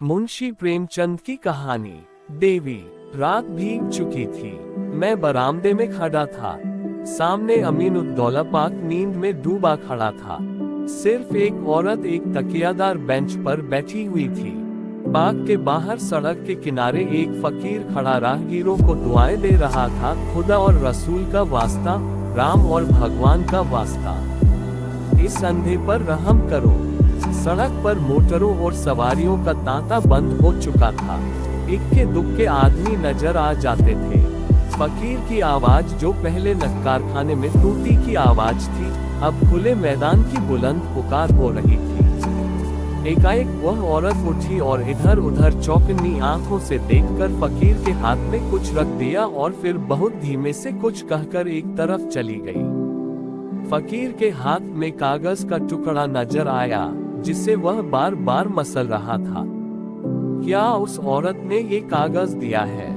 मुंशी प्रेमचंद की कहानी। देवी। रात भीग चुकी थी। मैं बरामदे में खड़ा था। सामने अमीनुद्दौला पाक नींद में डूबा खड़ा था। सिर्फ एक औरत एक तकियादार बेंच पर बैठी हुई थी। बाग के बाहर सड़क के किनारे एक फकीर खड़ा राहगीरों को दुआएं दे रहा था। खुदा और रसूल का वास्ता, राम और भगवान का वास्ता, इस अंधे पर रहम करो। सड़क पर मोटरों और सवारियों का तांता बंद हो चुका था। इक्के दुक्के आदमी नजर आ जाते थे। फकीर की आवाज, जो पहले नक्कारखाने में तूती की आवाज थी, अब खुले मैदान की बुलंद पुकार हो रही थी। एकाएक वह औरत उठी और इधर उधर चौकन्नी आंखों से देखकर फकीर के हाथ में कुछ रख दिया और फिर बहुत धीमे से कुछ कहकर एक तरफ चली गई। फकीर के हाथ में कागज का टुकड़ा नजर आया, जिसे वह बार बार मसल रहा था। क्या उस औरत ने ये कागज दिया है?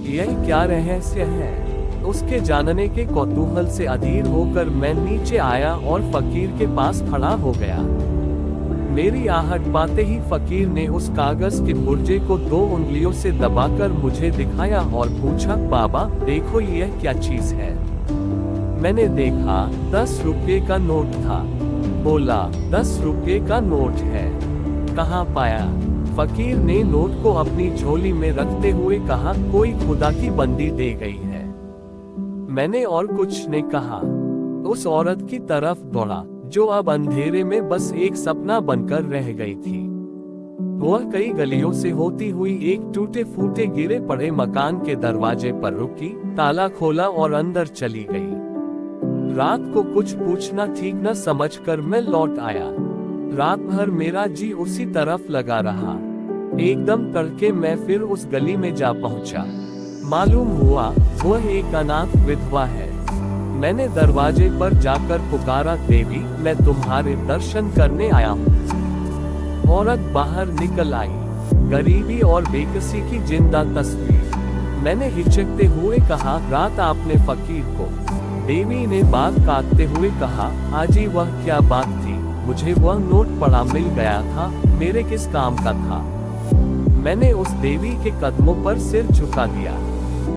यह क्या रहस्य है? उसके जानने के कौतूहल से अधीर होकर मैं नीचे आया और फकीर के पास खड़ा हो गया। मेरी आहट पाते ही फकीर ने उस कागज के पुर्जे को 2 उंगलियों से दबाकर मुझे दिखाया और पूछा, बाबा देखो यह क्या चीज है? मैंने देखा, 10 रुपये का नोट था। बोला, 10 रुपये का नोट है, कहाँ पाया? फकीर ने नोट को अपनी झोली में रखते हुए कहा, कोई खुदा की बंदी दे गई है। मैंने और कुछ ने कहा। उस औरत की तरफ दौड़ा, जो अब अंधेरे में बस एक सपना बनकर रह गई थी। वह कई गलियों से होती हुई एक टूटे फूटे गिरे पड़े मकान के दरवाजे पर रुकी, ताला खोला और अंदर चली गई। रात को कुछ पूछना ठीक न समझकर मैं लौट आया। रात भर मेरा जी उसी तरफ लगा रहा। एकदम तड़के मैं फिर उस गली में जा पहुंचा। मालूम हुआ वह एक अनाथ विधवा है। मैंने दरवाजे पर जाकर पुकारा, देवी मैं तुम्हारे दर्शन करने आया हूँ। औरत बाहर निकल आई। गरीबी और बेकसी की जिंदा तस्वीर। मैंने हिचकते हुए कहा, रात आपने फकीर को? देवी ने बात काटते हुए कहा, आजी वह क्या बात थी? मुझे वह नोट पड़ा मिल गया था, मेरे किस काम का था? मैंने उस देवी के कदमों पर सिर झुका दिया।